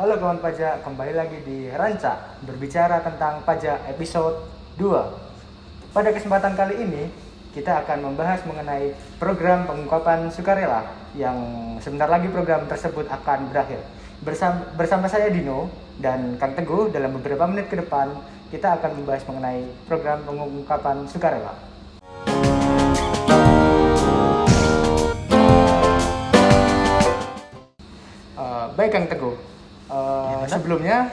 Halo kawan pajak, kembali lagi di Ranca berbicara tentang pajak episode 2. Pada kesempatan kali ini kita akan membahas mengenai program pengungkapan sukarela yang sebentar lagi program tersebut akan berakhir. Bersama saya Dino dan Kang Teguh, dalam beberapa menit ke depan kita akan membahas mengenai program pengungkapan sukarela. Baik Kang Teguh, sebelumnya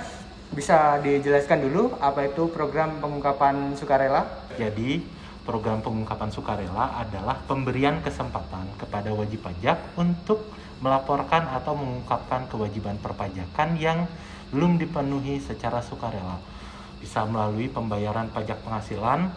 bisa dijelaskan dulu apa itu program pengungkapan sukarela? Jadi, program pengungkapan sukarela adalah pemberian kesempatan kepada wajib pajak untuk melaporkan atau mengungkapkan kewajiban perpajakan yang belum dipenuhi secara sukarela. Bisa melalui pembayaran pajak penghasilan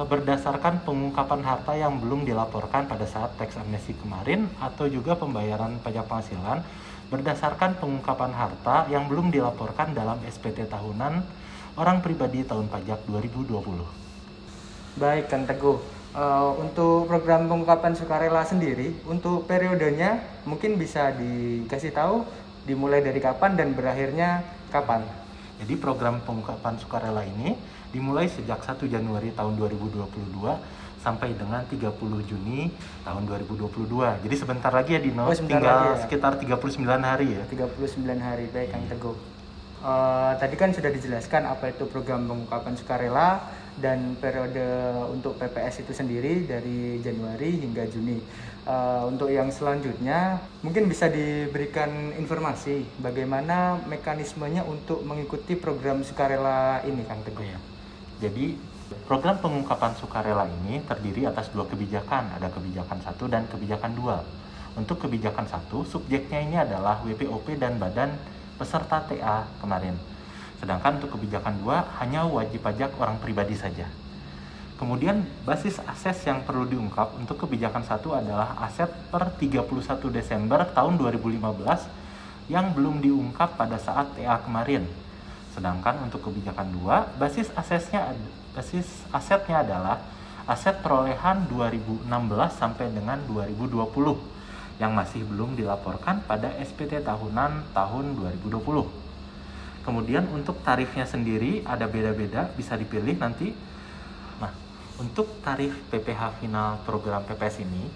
berdasarkan pengungkapan harta yang belum dilaporkan pada saat teks amnesti kemarin, atau juga pembayaran pajak penghasilan berdasarkan pengungkapan harta yang belum dilaporkan dalam SPT tahunan orang pribadi tahun pajak 2020. Baik Kang Teguh, untuk program pengungkapan sukarela sendiri, untuk periodenya mungkin bisa dikasih tahu dimulai dari kapan dan berakhirnya kapan? Jadi program pengungkapan sukarela ini dimulai sejak 1 Januari tahun 2022 sampai dengan 30 Juni tahun 2022. Jadi sebentar lagi ya Dino, tinggal sekitar 39 hari ya. 39 hari, baik Kang Teguh. Tadi kan sudah dijelaskan apa itu program pengungkapan sukarela dan periode untuk PPS itu sendiri dari Januari hingga Juni. Untuk yang selanjutnya mungkin bisa diberikan informasi bagaimana mekanismenya untuk mengikuti program sukarela ini Kang Teguh. Ya. Jadi program pengungkapan sukarela ini terdiri atas dua kebijakan, ada kebijakan 1 dan kebijakan 2. Untuk kebijakan 1, subjeknya ini adalah WPOP dan badan peserta TA kemarin. Sedangkan untuk kebijakan 2 hanya wajib pajak orang pribadi saja. Kemudian basis aset yang perlu diungkap untuk kebijakan 1 adalah aset per 31 Desember tahun 2015 yang belum diungkap pada saat TA kemarin. Sedangkan untuk kebijakan 2, basis asetnya adalah aset perolehan 2016 sampai dengan 2020 yang masih belum dilaporkan pada SPT tahunan tahun 2020. Kemudian untuk tarifnya sendiri ada beda-beda, bisa dipilih nanti. Nah, untuk tarif PPh final program PPS ini,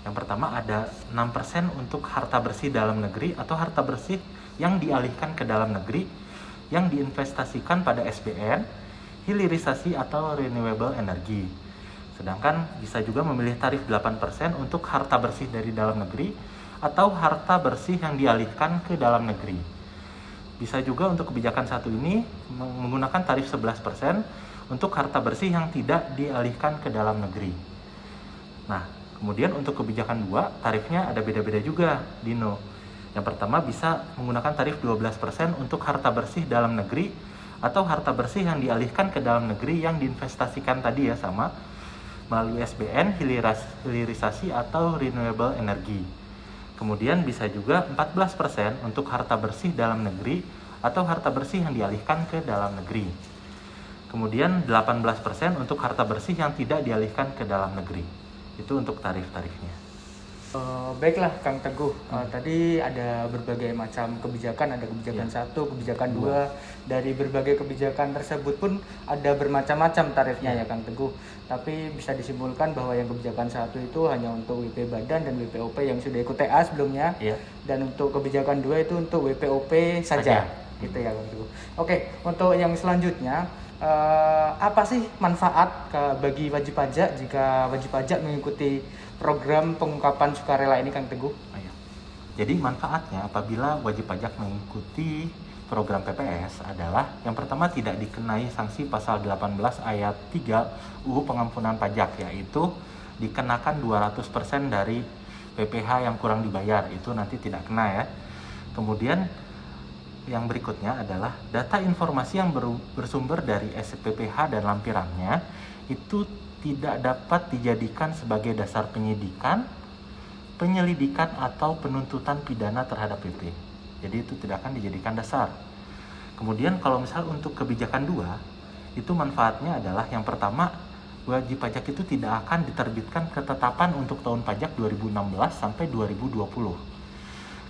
yang pertama ada 6% untuk harta bersih dalam negeri atau harta bersih yang dialihkan ke dalam negeri yang diinvestasikan pada SBN, hilirisasi atau renewable energy. Sedangkan bisa juga memilih tarif 8% untuk harta bersih dari dalam negeri atau harta bersih yang dialihkan ke dalam negeri. Bisa juga untuk kebijakan 1 ini menggunakan tarif 11% untuk harta bersih yang tidak dialihkan ke dalam negeri. Nah, kemudian untuk kebijakan 2, tarifnya ada beda-beda juga, Dino. Yang pertama bisa menggunakan tarif 12% untuk harta bersih dalam negeri atau harta bersih yang dialihkan ke dalam negeri yang diinvestasikan tadi ya, sama melalui SBN, hilirisasi atau renewable energy. Kemudian bisa juga 14% untuk harta bersih dalam negeri atau harta bersih yang dialihkan ke dalam negeri. Kemudian 18% untuk harta bersih yang tidak dialihkan ke dalam negeri. Itu untuk tarif-tarifnya. Baiklah Kang Teguh, tadi ada berbagai macam kebijakan, ada kebijakan 1, kebijakan 2. Dari berbagai kebijakan tersebut pun ada bermacam-macam tarifnya ya Kang Teguh. Tapi bisa disimpulkan bahwa yang kebijakan 1 itu hanya untuk WP Badan dan WPOP yang sudah ikut TA sebelumnya. Dan untuk kebijakan 2 itu untuk WPOP saja. Gitu ya Kang Teguh. Oke, untuk yang selanjutnya, apa sih manfaat bagi wajib pajak jika wajib pajak mengikuti program pengungkapan sukarela ini Kang Teguh? Jadi manfaatnya apabila wajib pajak mengikuti program PPS adalah yang pertama tidak dikenai sanksi pasal 18 ayat 3 UU Pengampunan Pajak, yaitu dikenakan 200% dari PPh yang kurang dibayar, itu nanti tidak kena ya. Kemudian yang berikutnya adalah data informasi yang bersumber dari SPPh dan lampirannya itu tidak dapat dijadikan sebagai dasar penyidikan, penyelidikan atau penuntutan pidana terhadap PP. Jadi itu tidak akan dijadikan dasar. Kemudian kalau misal untuk kebijakan 2, itu manfaatnya adalah yang pertama, wajib pajak itu tidak akan diterbitkan ketetapan untuk tahun pajak 2016 sampai 2020.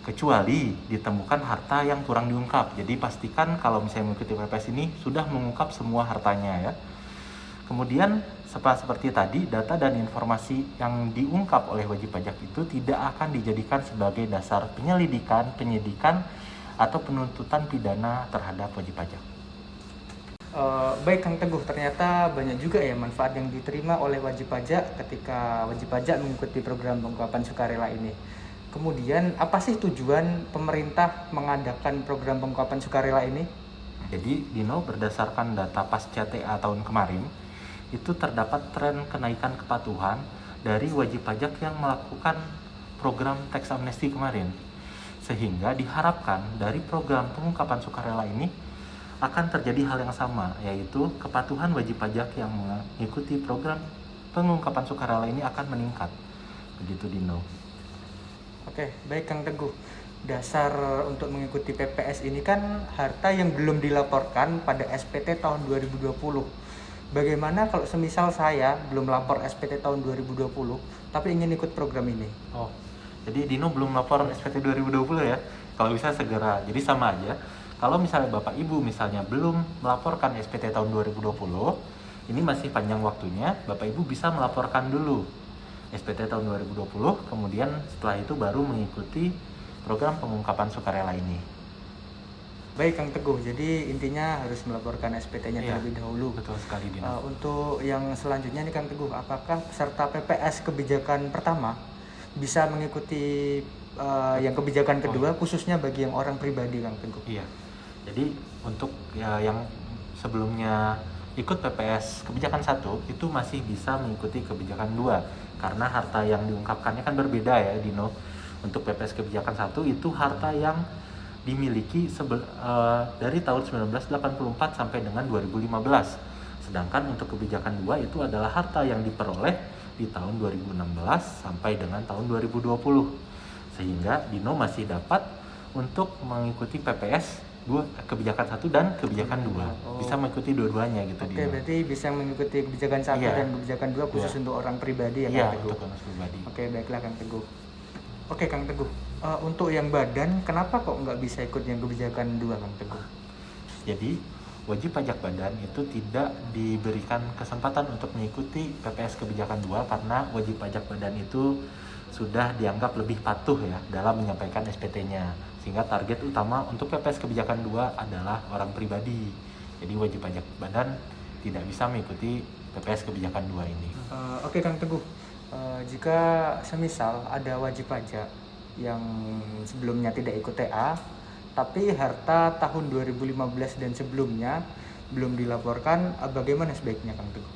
kecuali ditemukan harta yang kurang diungkap. Jadi pastikan kalau misalnya mengikuti PPS ini sudah mengungkap semua hartanya ya. Kemudian seperti tadi, data dan informasi yang diungkap oleh wajib pajak itu tidak akan dijadikan sebagai dasar penyelidikan, penyidikan, atau penuntutan pidana terhadap wajib pajak. Baik Kang Teguh, ternyata banyak juga ya manfaat yang diterima oleh wajib pajak ketika wajib pajak mengikuti program pengungkapan sukarela ini. Kemudian apa sih tujuan pemerintah mengadakan program pengungkapan sukarela ini? Jadi Dino, berdasarkan data pasca TA tahun kemarin, itu terdapat tren kenaikan kepatuhan dari wajib pajak yang melakukan program tax amnesty kemarin. Sehingga diharapkan dari program pengungkapan sukarela ini akan terjadi hal yang sama, yaitu kepatuhan wajib pajak yang mengikuti program pengungkapan sukarela ini akan meningkat. Begitu Dino. Oke, baik Kang Teguh. Dasar untuk mengikuti PPS ini kan harta yang belum dilaporkan pada SPT tahun 2020. Bagaimana kalau semisal saya belum lapor SPT tahun 2020 tapi ingin ikut program ini? Oh, jadi Dino belum lapor SPT 2020 ya? Kalau bisa segera. Jadi sama aja. Kalau misalnya Bapak Ibu misalnya belum melaporkan SPT tahun 2020, ini masih panjang waktunya, Bapak Ibu bisa melaporkan dulu SPT tahun 2020, kemudian setelah itu baru mengikuti program pengungkapan sukarela ini. Baik Kang Teguh, jadi intinya harus melaporkan SPT-nya Iya, terlebih dahulu. Betul sekali Dino. Untuk yang selanjutnya nih Kang Teguh, apakah peserta PPS kebijakan pertama bisa mengikuti yang kebijakan kedua, khususnya bagi yang orang pribadi Kang Teguh? Iya, jadi untuk yang sebelumnya ikut PPS kebijakan 1 itu masih bisa mengikuti kebijakan 2 karena harta yang diungkapkannya kan berbeda ya Dino. Untuk PPS kebijakan 1 itu harta yang dimiliki dari tahun 1984 sampai dengan 2015. Sedangkan untuk kebijakan 2 itu adalah harta yang diperoleh di tahun 2016 sampai dengan tahun 2020. Sehingga Dino masih dapat untuk mengikuti PPS kebijakan 1 dan kebijakan 2. Bisa mengikuti dua-duanya gitu. Oke, berarti bisa mengikuti kebijakan 1 dan kebijakan 2 khusus untuk orang pribadi ya Kang Teguh? Untuk orang pribadi. Oke, baiklah Kang Teguh. Oke Kang Teguh, untuk yang badan, kenapa kok nggak bisa ikut yang kebijakan 2 Kang Teguh? Jadi, wajib pajak badan itu tidak diberikan kesempatan untuk mengikuti PPS kebijakan 2 karena wajib pajak badan itu sudah dianggap lebih patuh ya dalam menyampaikan SPT-nya. Sehingga target utama untuk PPS kebijakan 2 adalah orang pribadi. Jadi wajib pajak badan tidak bisa mengikuti PPS kebijakan 2 ini. Oke Kang Teguh, jika semisal ada wajib pajak yang sebelumnya tidak ikut TA, tapi harta tahun 2015 dan sebelumnya belum dilaporkan, bagaimana sebaiknya Kang Teguh?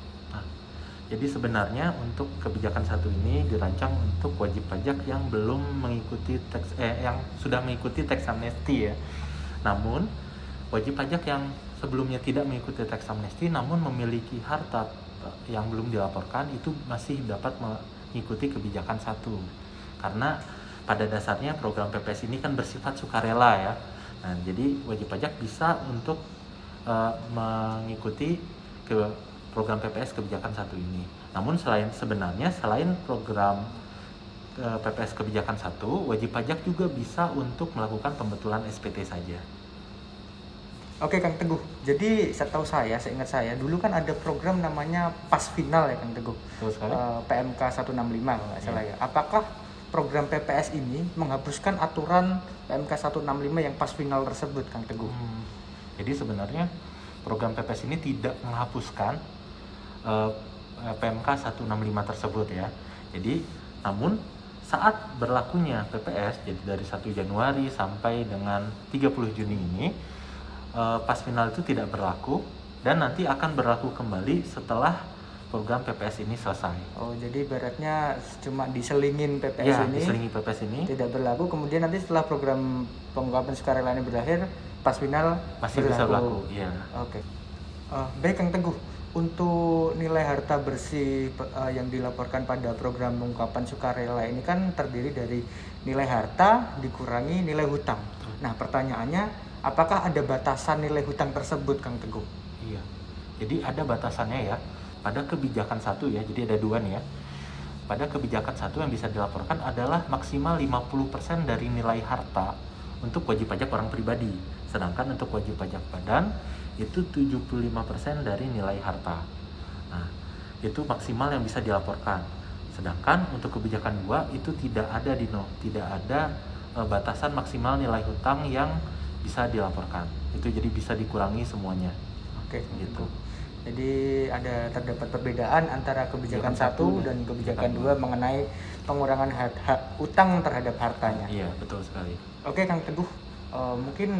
Jadi sebenarnya untuk kebijakan 1 ini dirancang untuk wajib pajak yang belum mengikuti yang sudah mengikuti tax amnesty ya. Namun wajib pajak yang sebelumnya tidak mengikuti tax amnesty namun memiliki harta yang belum dilaporkan itu masih dapat mengikuti kebijakan 1. Karena pada dasarnya program PPS ini kan bersifat sukarela ya. Nah, jadi wajib pajak bisa untuk mengikuti program PPS kebijakan 1 ini. Namun selain program PPS kebijakan 1, wajib pajak juga bisa untuk melakukan pembetulan SPT saja. Oke Kang Teguh, jadi seingat saya dulu kan ada program namanya Pas Final ya Kang Teguh, PMK 165 kalau nggak salah ya. Apakah program PPS ini menghapuskan aturan PMK 165 yang Pas Final tersebut Kang Teguh? Jadi sebenarnya program PPS ini tidak menghapuskan PMK 165 tersebut ya. Jadi namun saat berlakunya PPS, jadi dari 1 Januari sampai dengan 30 Juni ini, pas final itu tidak berlaku dan nanti akan berlaku kembali setelah program PPS ini selesai. Oh, jadi ibaratnya cuma diselingin PPS ini. Diselingi PPS ini. Tidak berlaku, kemudian nanti setelah program pengungkapan sukarela ini berakhir, pas final masih bisa berlaku. Iya. Oke. Baik Kang Teguh, untuk nilai harta bersih yang dilaporkan pada program pengungkapan sukarela ini kan terdiri dari nilai harta dikurangi nilai hutang. Nah, pertanyaannya, apakah ada batasan nilai hutang tersebut Kang Teguh? Iya. Jadi ada batasannya ya. Pada kebijakan 1 ya, jadi ada 2 nih ya. pada kebijakan 1 yang bisa dilaporkan adalah maksimal 50% dari nilai harta untuk wajib pajak orang pribadi. Sedangkan untuk wajib pajak badan itu 75% dari nilai harta. Nah, itu maksimal yang bisa dilaporkan. Sedangkan untuk kebijakan 2 itu tidak ada tidak ada batasan maksimal nilai hutang yang bisa dilaporkan. Itu jadi bisa dikurangi semuanya. Oke, Gitu. Jadi terdapat perbedaan antara kebijakan 1 dan kebijakan 2 mengenai pengurangan hak utang terhadap hartanya. Iya, betul sekali. Oke, Kang Teguh. Mungkin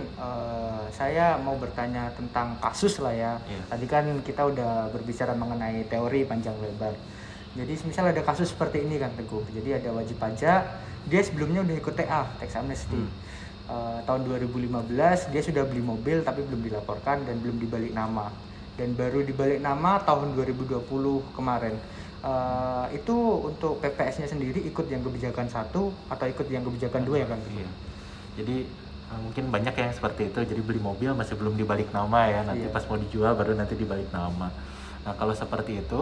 saya mau bertanya tentang kasus lah ya. Iya. Tadi kan kita udah berbicara mengenai teori panjang lebar. Jadi misal ada kasus seperti ini, Kang Teguh. Jadi ada wajib pajak, dia sebelumnya udah ikut TA, tax amnesty. Tahun 2015 dia sudah beli mobil tapi belum dilaporkan dan belum dibalik nama. Dan baru dibalik nama tahun 2020 kemarin. Itu untuk PPS-nya sendiri ikut yang kebijakan 1 atau ikut yang kebijakan 2 ya, Kang Teguh? Iya. Jadi mungkin banyak yang seperti itu, jadi beli mobil masih belum dibalik nama ya, nanti Iya. pas mau dijual baru nanti dibalik nama. Nah, kalau seperti itu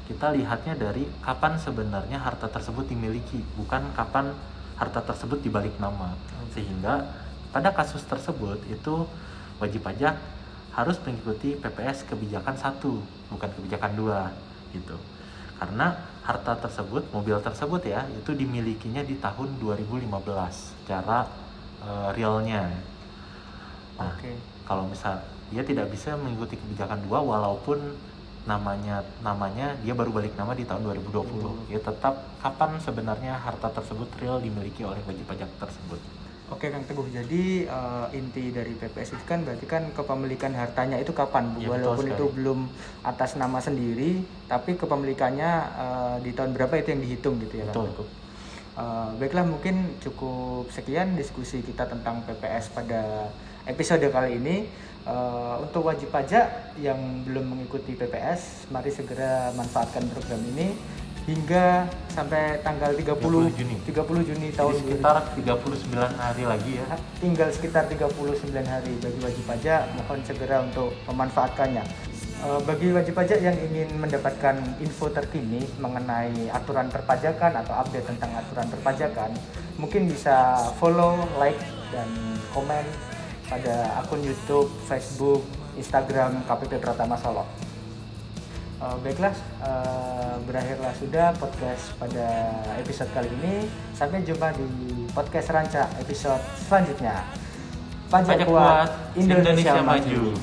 kita lihatnya dari kapan sebenarnya harta tersebut dimiliki, bukan kapan harta tersebut dibalik nama. Sehingga pada kasus tersebut itu wajib pajak harus mengikuti PPS kebijakan 1, bukan kebijakan 2 gitu. Karena harta tersebut, mobil tersebut ya, itu dimilikinya di tahun 2015 secara realnya. Nah, kalau misal dia tidak bisa mengikuti kebijakan 2 walaupun namanya dia baru balik nama di tahun 2020. Ya tetap kapan sebenarnya harta tersebut real dimiliki oleh wajib pajak tersebut. Oke, Kang Teguh. Jadi inti dari PPS itu kan berarti kan kepemilikan hartanya itu kapan, Bu? Ya, Walaupun itu betul belum atas nama sendiri, tapi kepemilikannya di tahun berapa itu yang dihitung gitu ya, Kang Betul. Teguh. Baiklah, mungkin cukup sekian diskusi kita tentang PPS pada episode kali ini. Untuk wajib pajak yang belum mengikuti PPS, mari segera manfaatkan program ini hingga sampai tanggal 30 Juni tahun Jadi sekitar 39 hari lagi ya. tinggal sekitar 39 hari bagi wajib pajak, mohon segera untuk memanfaatkannya. Bagi wajib pajak yang ingin mendapatkan info terkini mengenai aturan perpajakan atau update tentang aturan perpajakan, mungkin bisa follow, like, dan komen pada akun YouTube, Facebook, Instagram KPP Pratama Solo. Baiklah, berakhirlah sudah podcast pada episode kali ini. Sampai jumpa di podcast Ranca episode selanjutnya. Pajak kuat, Indonesia maju.